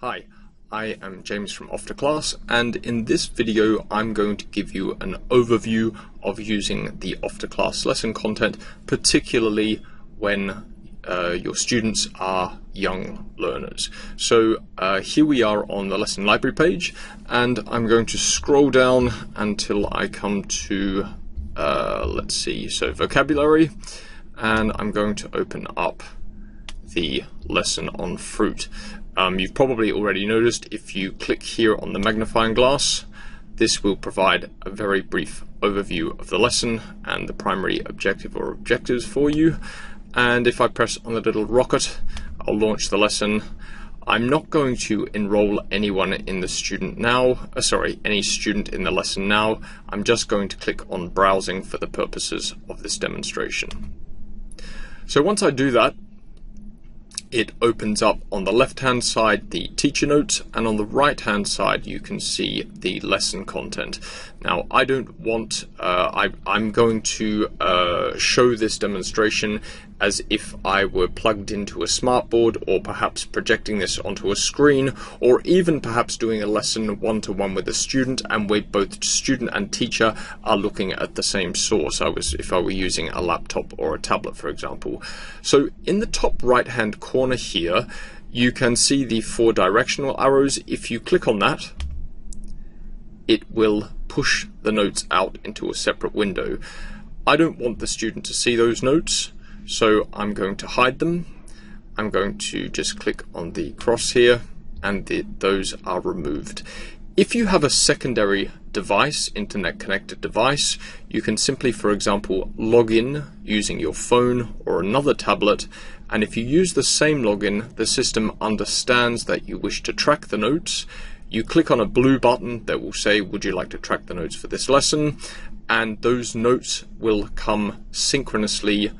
Hi, I am James from Off2Class, and in this video I'm going to give you an overview of using the Off2Class lesson content, particularly when your students are young learners. So here we are on the lesson library page, and I'm going to scroll down until I come to, let's see, so vocabulary, and I'm going to open up the lesson on fruit. You've probably already noticed if you click here on the magnifying glass, this will provide a very brief overview of the lesson and the primary objective or objectives for you. And if I press on the little rocket, I'll launch the lesson. I'm not going to enroll anyone in the student now, any student in the lesson now. I'm just going to click on browsing for the purposes of this demonstration. So once I do that, it opens up on the left hand side the teacher notes, and on the right hand side you can see the lesson content. Now I don't want, I'm going to show this demonstration as if I were plugged into a smartboard, or perhaps projecting this onto a screen, or even perhaps doing a lesson one-to-one with a student, and where both student and teacher are looking at the same source. If I were using a laptop or a tablet, for example. So in the top right hand corner here, you can see the 4 directional arrows. If you click on that, it will push the notes out into a separate window. I don't want the student to see those notes, so I'm going to hide them. I'm going to just click on the cross here, and those are removed. If you have a secondary device, internet connected device, you can simply, for example, log in using your phone or another tablet, and if you use the same login, the system understands that you wish to track the notes. You click on a blue button that will say, would you like to track the notes for this lesson? And those notes will come synchronously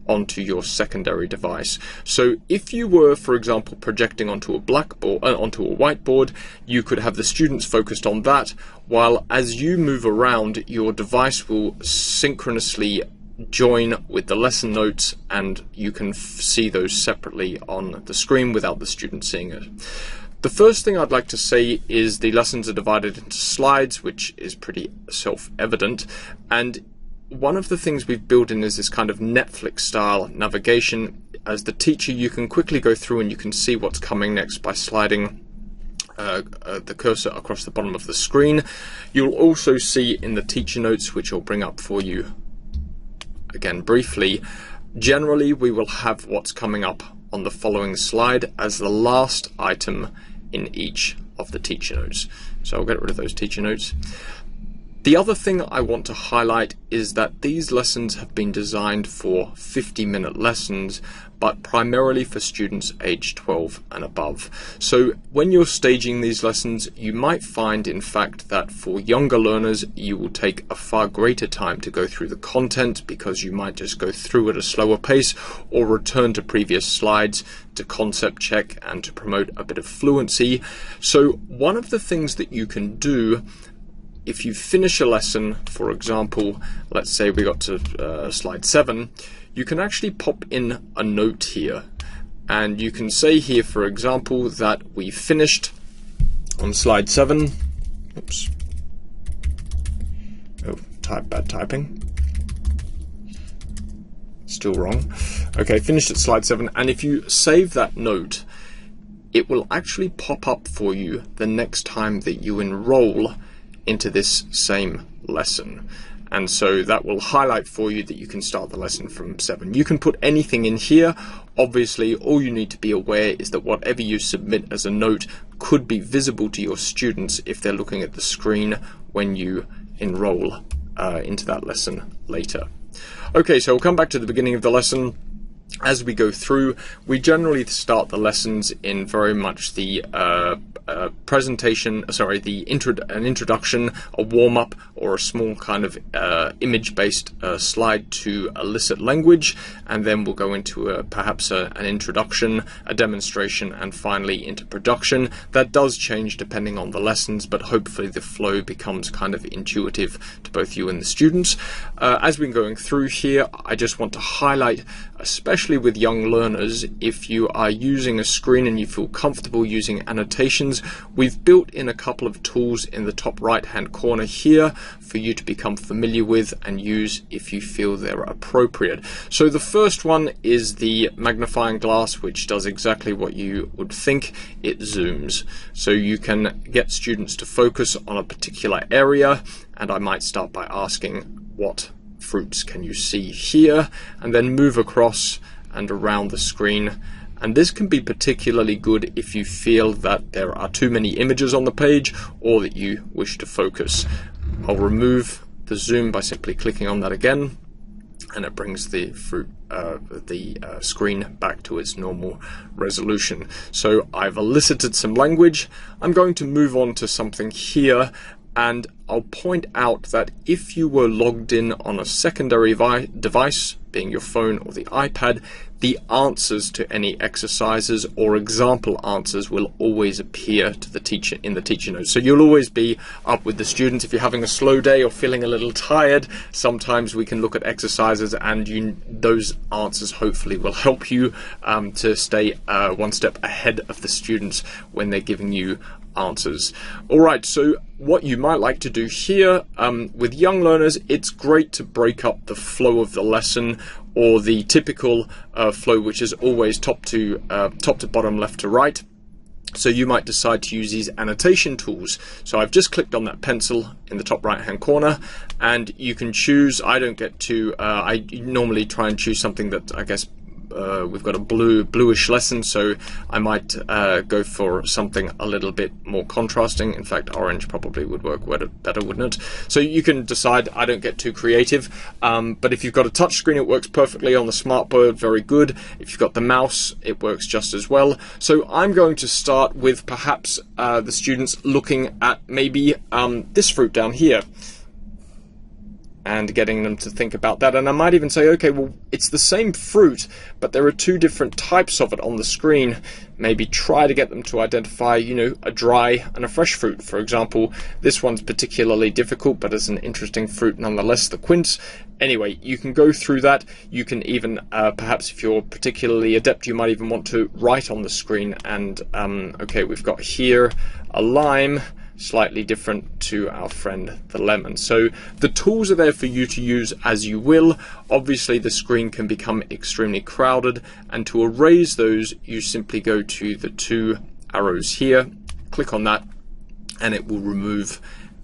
onto your secondary device. So if you were, for example, projecting onto a onto a whiteboard, you could have the students focused on that, while as you move around, your device will synchronously join with the lesson notes, and you can see those separately on the screen without the student seeing it. The first thing I'd like to say is the lessons are divided into slides, which is pretty self-evident, and one of the things we've built in is this kind of Netflix style navigation. As the teacher, you can quickly go through and you can see what's coming next by sliding the cursor across the bottom of the screen. You'll also see in the teacher notes, which I'll bring up for you again briefly, generally we will have what's coming up on the following slide as the last item in each of the teacher notes. So I'll get rid of those teacher notes. The other thing I want to highlight is that these lessons have been designed for 50-minute lessons, but primarily for students aged 12 and above. So when you're staging these lessons, you might find, in fact, that for younger learners, you will take a far greater time to go through the content, because you might just go through at a slower pace or return to previous slides to concept check and to promote a bit of fluency. So one of the things that you can do, if you finish a lesson, for example, let's say we got to slide 7, you can actually pop in a note here, and you can say here, for example, that we finished on slide 7. Oops. Oh, bad typing. Still wrong. Okay, finished at slide 7, and if you save that note, it will actually pop up for you the next time that you enroll into this same lesson, and so that will highlight for you that you can start the lesson from 7. You can put anything in here. Obviously, all you need to be aware is that whatever you submit as a note could be visible to your students if they're looking at the screen when you enroll into that lesson later. Okay, so we'll come back to the beginning of the lesson. As we go through, we generally start the lessons in very much the presentation, an introduction, a warm-up, or a small kind of image-based slide to elicit language, and then we'll go into perhaps an introduction, a demonstration, and finally into production. That does change depending on the lessons, but hopefully the flow becomes kind of intuitive to both you and the students. As we're going through here, I just want to highlight, especially with young learners, if you are using a screen and you feel comfortable using annotations, we've built in a couple of tools in the top right hand corner here for you to become familiar with and use if you feel they're appropriate. So the first one is the magnifying glass, which does exactly what you would think. It zooms, so you can get students to focus on a particular area, and I might start by asking, what fruits can you see here, and then move across and around the screen. And this can be particularly good if you feel that there are too many images on the page or that you wish to focus. I'll remove the zoom by simply clicking on that again, and it brings the screen back to its normal resolution. So I've elicited some language. I'm going to move on to something here, and I'll point out that if you were logged in on a secondary device, being your phone or the iPad, the answers to any exercises or example answers will always appear to the teacher in the teacher notes. So you'll always be up with the students. If you're having a slow day or feeling a little tired, sometimes we can look at exercises, and those answers hopefully will help you to stay one step ahead of the students when they're giving you answers. Alright, so what you might like to do here with young learners, it's great to break up the flow of the lesson, or the typical flow, which is always top to bottom, left to right. So you might decide to use these annotation tools. So I've just clicked on that pencil in the top right hand corner, and you can choose. I don't get to, I normally try and choose something that I guess we've got a bluish lesson, so I might go for something a little bit more contrasting. In fact, orange probably would work better, wouldn't it? So you can decide. I don't get too creative, but if you've got a touch screen, it works perfectly on the smartboard, very good. If you've got the mouse, it works just as well. So I'm going to start with perhaps the students looking at maybe this fruit down here, and getting them to think about that. And I might even say, okay, well, it's the same fruit, but there are two different types of it on the screen. Maybe try to get them to identify, you know, a dry and a fresh fruit. For example, this one's particularly difficult, but it's an interesting fruit nonetheless, the quince. Anyway, you can go through that. You can even, perhaps if you're particularly adept, you might even want to write on the screen. And, okay, we've got here a lime, slightly different to our friend the lemon. So the tools are there for you to use as you will. Obviously the screen can become extremely crowded, and to erase those you simply go to the two arrows here, click on that, and it will remove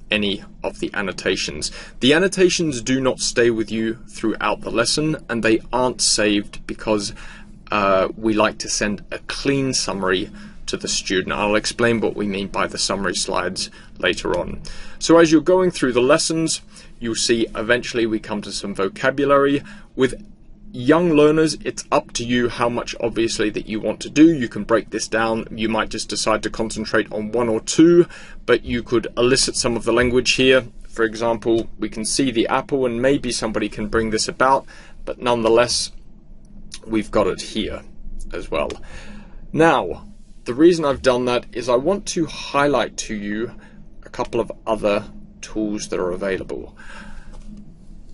any of the annotations. The annotations do not stay with you throughout the lesson, and they aren't saved because we like to send a clean summary to the student. I'll explain what we mean by the summary slides later on. So as you're going through the lessons, you'll see eventually we come to some vocabulary. With young learners, it's up to you how much obviously that you want to do. You can break this down. You might just decide to concentrate on one or two, but you could elicit some of the language here. For example, we can see the apple, and maybe somebody can bring this about, but nonetheless we've got it here as well. Now, the reason I've done that is I want to highlight to you a couple of other tools that are available.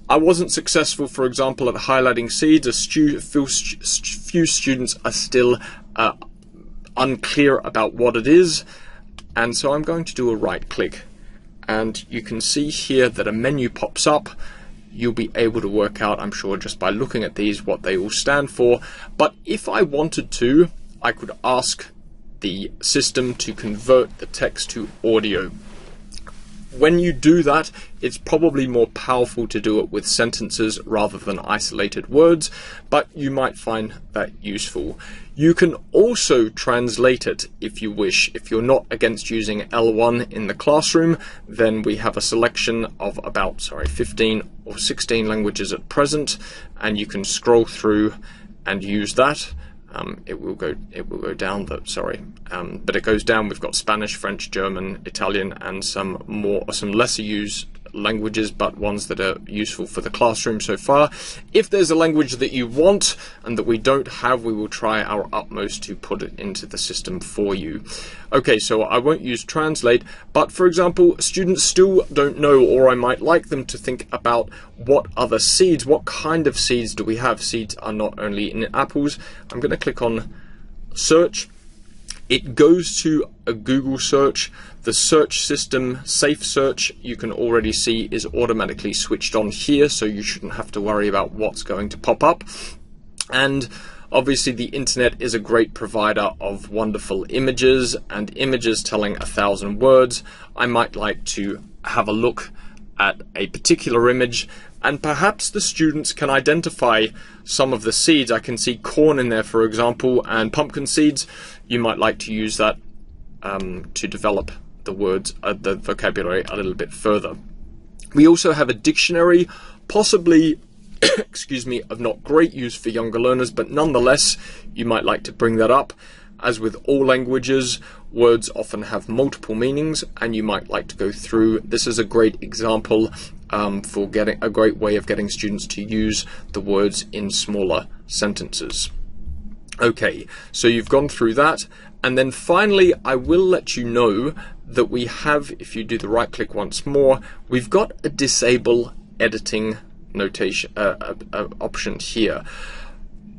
I wasn't successful, for example, at highlighting seeds. Few students are still unclear about what it is, and so I'm going to do a right click, and you can see here that a menu pops up. You'll be able to work out, I'm sure, just by looking at these what they all stand for. But if I wanted to, I could ask the system to convert the text to audio. When you do that, it's probably more powerful to do it with sentences rather than isolated words, but you might find that useful. You can also translate it if you wish. If you're not against using L1 in the classroom, then we have a selection of about 15 or 16 languages at present, and you can scroll through and use that. it will go down. But it goes down. We've got Spanish, French, German, Italian, and some lesser used languages, but ones that are useful for the classroom so far. If there's a language that you want and that we don't have, we will try our utmost to put it into the system for you. Okay, so I won't use translate, but for example, students still don't know, or I might like them to think about what other seeds, what kind of seeds do we have. Seeds are not only in apples. I'm going to click on search. It goes to a Google search. The search system, Safe Search, you can already see is automatically switched on here, so you shouldn't have to worry about what's going to pop up. And obviously the internet is a great provider of wonderful images, and images telling 1,000 words. I might like to have a look at a particular image, and perhaps the students can identify some of the seeds. I can see corn in there, for example, and pumpkin seeds. You might like to use that to develop the words, the vocabulary a little bit further. We also have a dictionary, possibly excuse me, of not great use for younger learners, but nonetheless you might like to bring that up. As with all languages, words often have multiple meanings, and you might like to go through. This is a great example for getting a great way of getting students to use the words in smaller sentences. Okay, so you've gone through that, and then finally I will let you know that we have, if you do the right click once more, we've got a disable editing notation option here.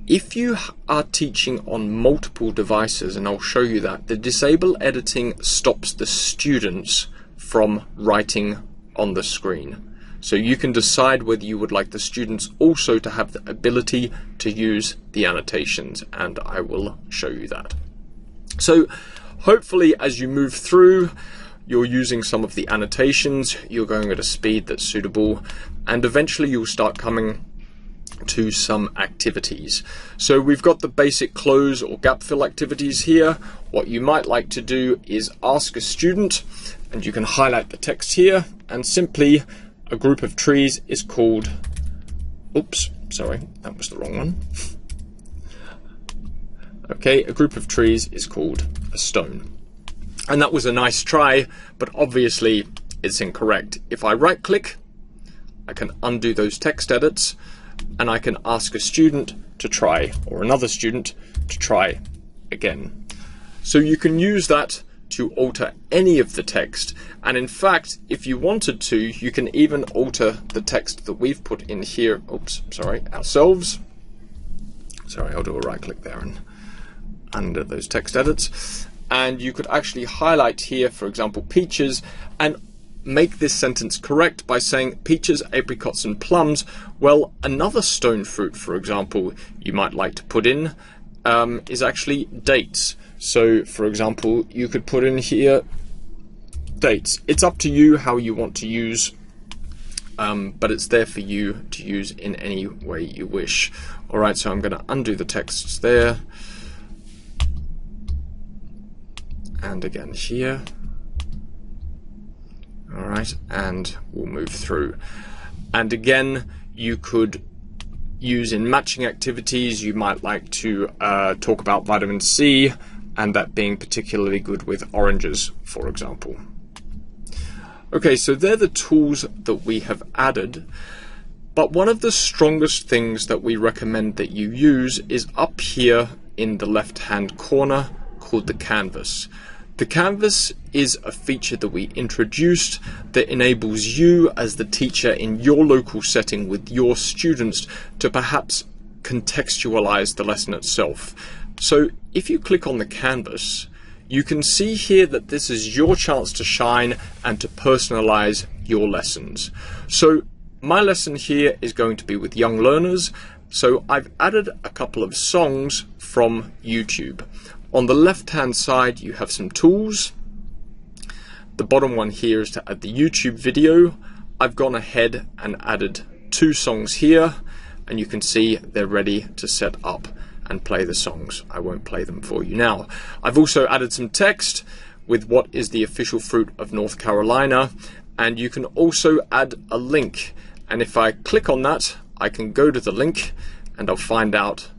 If you are teaching on multiple devices, and I'll show you that, the disable editing stops the students from writing on the screen. So you can decide whether you would like the students also to have the ability to use the annotations, and I will show you that. So hopefully as you move through, you're using some of the annotations, you're going at a speed that's suitable, and eventually you'll start coming to some activities. So we've got the basic close or gap fill activities here. What you might like to do is ask a student, and you can highlight the text here, and simply a group of trees is called, oops, sorry, that was the wrong one. Okay, a group of trees is called a stone. And that was a nice try, but obviously it's incorrect. If I right click, I can undo those text edits, and I can ask a student to try, or another student to try again. So you can use that to alter any of the text, and in fact, if you wanted to, you can even alter the text that we've put in here, oops, sorry, ourselves. Sorry, I'll do a right click there and undo those text edits. And you could actually highlight here, for example, peaches, and make this sentence correct by saying peaches, apricots, and plums. Well, another stone fruit, for example, you might like to put in is actually dates. So, for example, you could put in here dates. It's up to you how you want to use, but it's there for you to use in any way you wish. All right, so I'm going to undo the texts there. And again here. All right, and we'll move through. And again, you could use in matching activities, you might like to talk about vitamin C, and that being particularly good with oranges, for example. Okay, so they're the tools that we have added, but one of the strongest things that we recommend that you use is up here in the left-hand corner, called the canvas. The canvas is a feature that we introduced that enables you as the teacher in your local setting with your students to perhaps contextualize the lesson itself. So if you click on the canvas, you can see here that this is your chance to shine and to personalize your lessons. So my lesson here is going to be with young learners. So I've added a couple of songs from YouTube. On the left-hand side, you have some tools. The bottom one here is to add the YouTube video. I've gone ahead and added 2 songs here, and you can see they're ready to set up and play the songs. I won't play them for you now. I've also added some text with what is the official fruit of North Carolina, and you can also add a link. And if I click on that, I can go to the link and I'll find out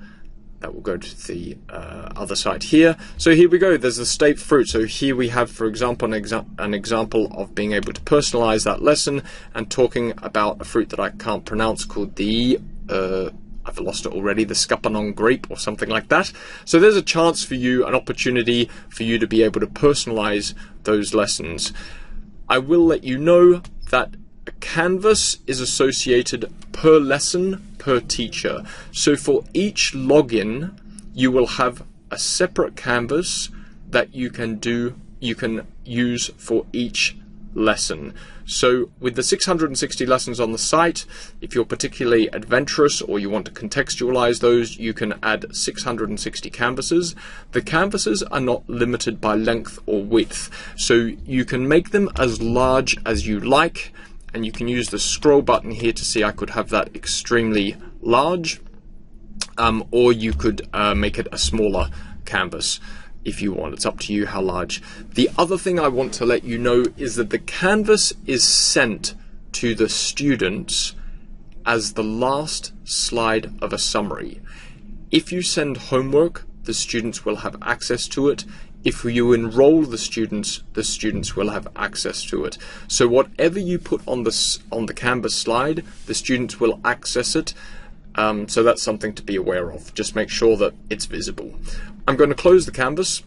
that will go to the other side here. So here we go, there's the state fruit. So here we have, for example, an example of being able to personalize that lesson and talking about a fruit that I can't pronounce called the, I've lost it already, the scapanon grape or something like that. So there's a chance for you, an opportunity for you to be able to personalize those lessons. I will let you know that a canvas is associated per lesson, per teacher. So for each login, you will have a separate canvas that you can use for each lesson. So with the 660 lessons on the site, if you're particularly adventurous or you want to contextualize those, you can add 660 canvases. The canvases are not limited by length or width, so you can make them as large as you like, and you can use the scroll button here to see I could have that extremely large, or you could make it a smaller canvas if you want. It's up to you how large. The other thing I want to let you know is that the canvas is sent to the students as the last slide of a summary. If you send homework, the students will have access to it. If you enroll the students will have access to it. So whatever you put on the canvas slide, the students will access it. So that's something to be aware of. Just make sure that it's visible. I'm going to close the canvas.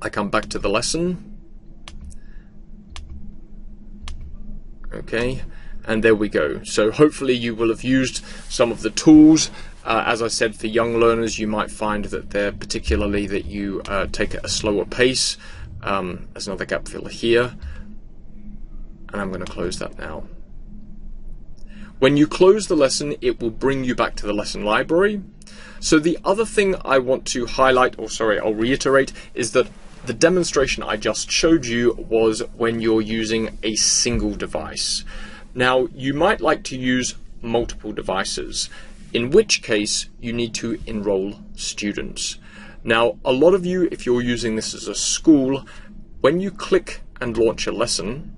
I come back to the lesson. Okay, and there we go. So hopefully you will have used some of the tools. As I said, for young learners, you might find that they're particularly that you take it at a slower pace. There's another gap filler here, and I'm going to close that now. When you close the lesson, it will bring you back to the lesson library. So the other thing I want to highlight, or sorry, I'll reiterate, is that the demonstration I just showed you was when you're using a single device. Now, you might like to use multiple devices, in which case you need to enroll students. Now, a lot of you, if you're using this as a school, when you click and launch a lesson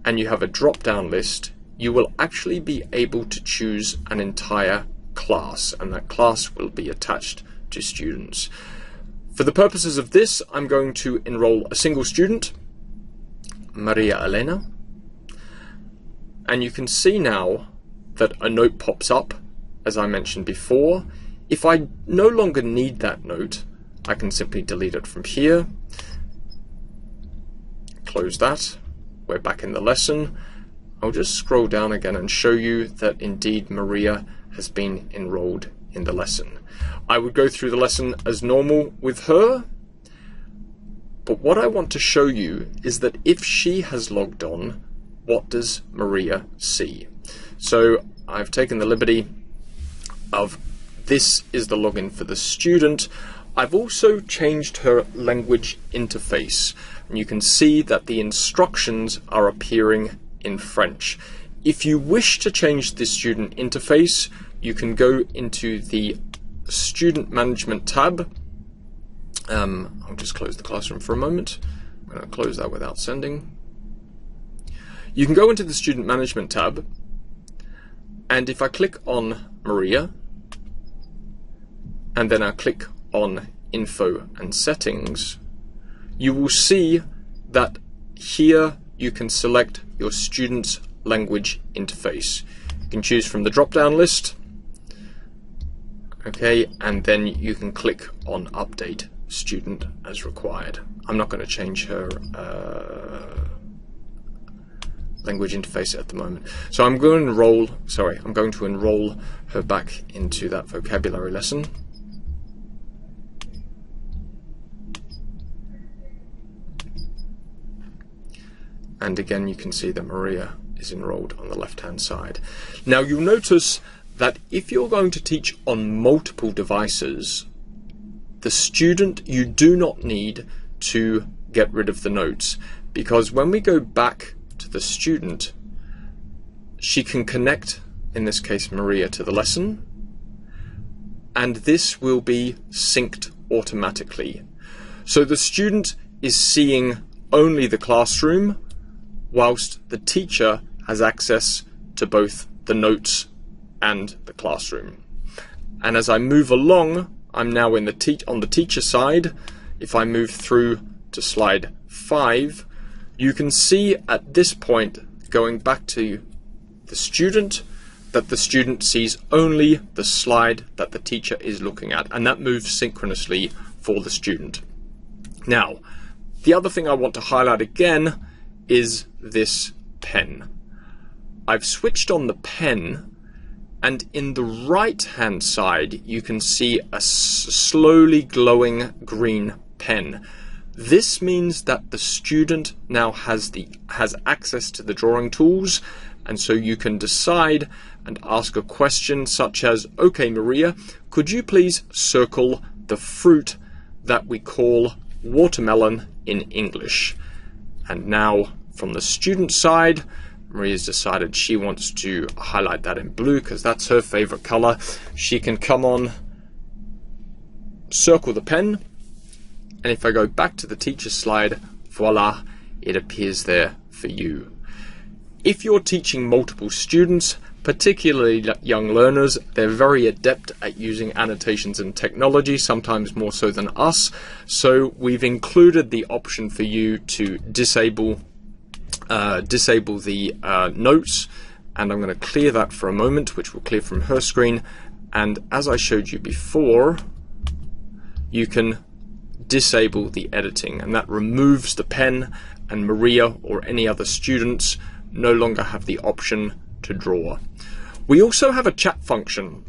and you have a drop-down list, you will actually be able to choose an entire class, and that class will be attached to students. For the purposes of this, I'm going to enroll a single student, Maria Elena, and you can see now that a note pops up, as I mentioned before. If I no longer need that note, I can simply delete it from here, close that, we're back in the lesson. I'll just scroll down again and show you that indeed Maria has been enrolled in the lesson. I would go through the lesson as normal with her, but what I want to show you is that if she has logged on, what does Maria see? So I've taken the liberty of this is the login for the student. I've also changed her language interface, and you can see that the instructions are appearing in French. If you wish to change the student interface, you can go into the Student Management tab. I'll just close the classroom for a moment. I'm going to close that without sending. You can go into the Student Management tab, and if I click on Maria, and then I click on Info and Settings, you will see that here you can select your student's language interface. You can choose from the drop-down list, okay, and then you can click on Update Student as required. I'm not going to change her language interface at the moment. So I'm going to enroll her back into that vocabulary lesson. And again, you can see that Maria is enrolled on the left-hand side. Now, you'll notice that if you're going to teach on multiple devices, the student, you do not need to get rid of the notes, because when we go back to the student, she can connect, in this case Maria, to the lesson, and this will be synced automatically. So the student is seeing only the classroom, whilst the teacher has access to both the notes and the classroom. And as I move along, I'm now on the teacher side. If I move through to slide 5, you can see at this point, going back to the student, that the student sees only the slide that the teacher is looking at, and that moves synchronously for the student. Now, the other thing I want to highlight again is this pen. I've switched on the pen, and in the right hand side you can see a slowly glowing green pen. This means that the student now has access to the drawing tools, and so you can decide and ask a question such as, okay Maria, could you please circle the fruit that we call watermelon in English? And now from the student side, Maria's decided she wants to highlight that in blue because that's her favorite color. She can come on, circle the pen, and if I go back to the teacher slide, voila, it appears there for you. If you're teaching multiple students, particularly young learners, they're very adept at using annotations and technology, sometimes more so than us. So we've included the option for you to disable the notes, and I'm going to clear that for a moment, which will clear from her screen. And as I showed you before, you can disable the editing, and that removes the pen, and Maria or any other students no longer have the option to draw. We also have a chat function.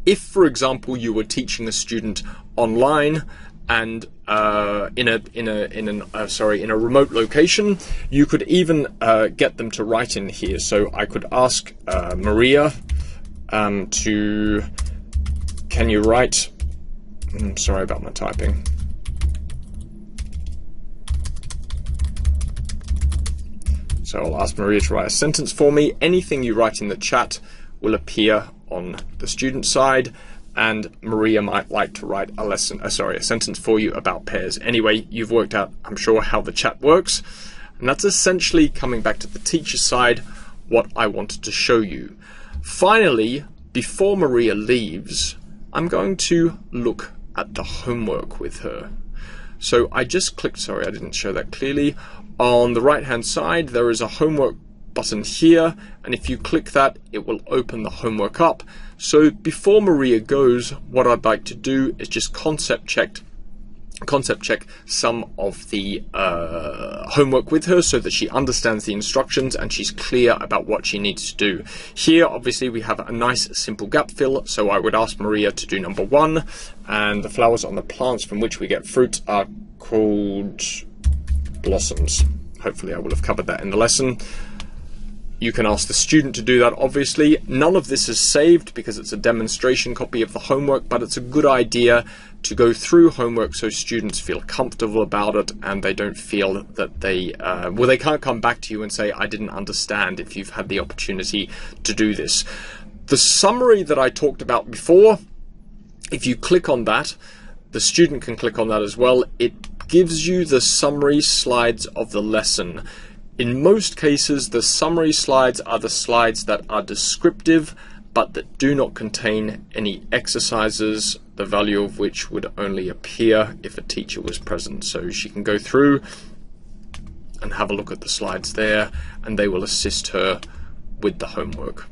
If, for example, you were teaching a student online and in a remote location, you could even get them to write in here. So I could ask Maria can you write? Sorry about my typing. So I'll ask Maria to write a sentence for me. Anything you write in the chat will appear on the student side, and Maria might like to write a sentence for you about pairs. Anyway, you've worked out, I'm sure, how the chat works, and that's essentially, coming back to the teacher side, what I wanted to show you. Finally, before Maria leaves, I'm going to look at the homework with her. So I just clicked, sorry I didn't show that clearly, on the right hand side there is a homework button here, and if you click that it will open the homework up. So before Maria goes, what I'd like to do is just concept check some of the homework with her so that she understands the instructions and she's clear about what she needs to do. Here obviously we have a nice simple gap fill, so I would ask Maria to do number 1, and the flowers on the plants from which we get fruit are called blossoms. Hopefully I will have covered that in the lesson. You can ask the student to do that, obviously. None of this is saved because it's a demonstration copy of the homework, but it's a good idea to go through homework so students feel comfortable about it and they don't feel that they can't come back to you and say, I didn't understand, if you've had the opportunity to do this. The summary that I talked about before, if you click on that, the student can click on that as well. It gives you the summary slides of the lesson. In most cases, the summary slides are the slides that are descriptive, but that do not contain any exercises, the value of which would only appear if a teacher was present. So she can go through and have a look at the slides there, and they will assist her with the homework.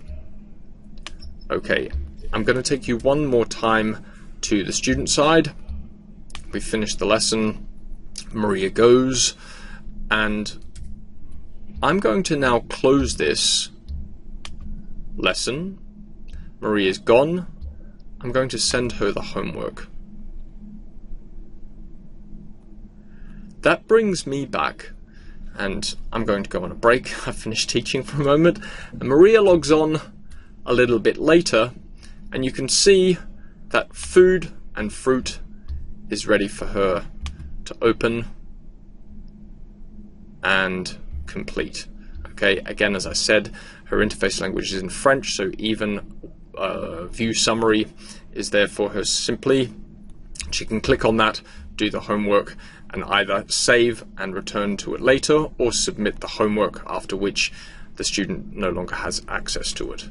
Okay, I'm going to take you one more time to the student side. We finished the lesson. Maria goes, and I'm going to now close this lesson. Maria's gone. I'm going to send her the homework. That brings me back, and I'm going to go on a break. I've finished teaching for a moment, and Maria logs on a little bit later, and you can see that food and fruit is ready for her to open and complete. Okay, again, as I said, her interface language is in French, so even view summary is there for her simply. She can click on that, do the homework, and either save and return to it later, or submit the homework, after which the student no longer has access to it.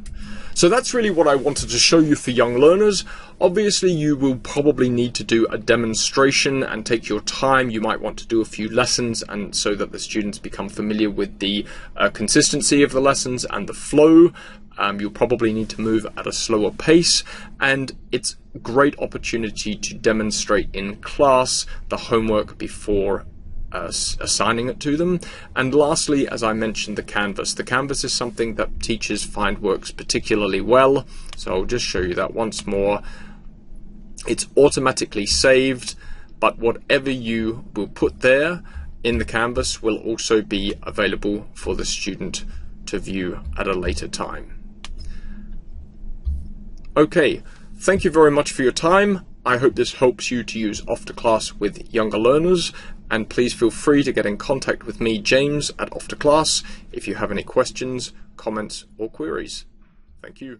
So that's really what I wanted to show you for young learners. Obviously, you will probably need to do a demonstration and take your time. You might want to do a few lessons, and so that the students become familiar with the consistency of the lessons and the flow. You'll probably need to move at a slower pace, and it's a great opportunity to demonstrate in class the homework before assigning it to them. And lastly, as I mentioned, the Canvas. The Canvas is something that teachers find works particularly well, so I'll just show you that once more. It's automatically saved, but whatever you will put there in the Canvas will also be available for the student to view at a later time. Okay, thank you very much for your time. I hope this helps you to use Off2Class with younger learners, and please feel free to get in contact with me, James, at Off2Class, if you have any questions, comments, or queries. Thank you.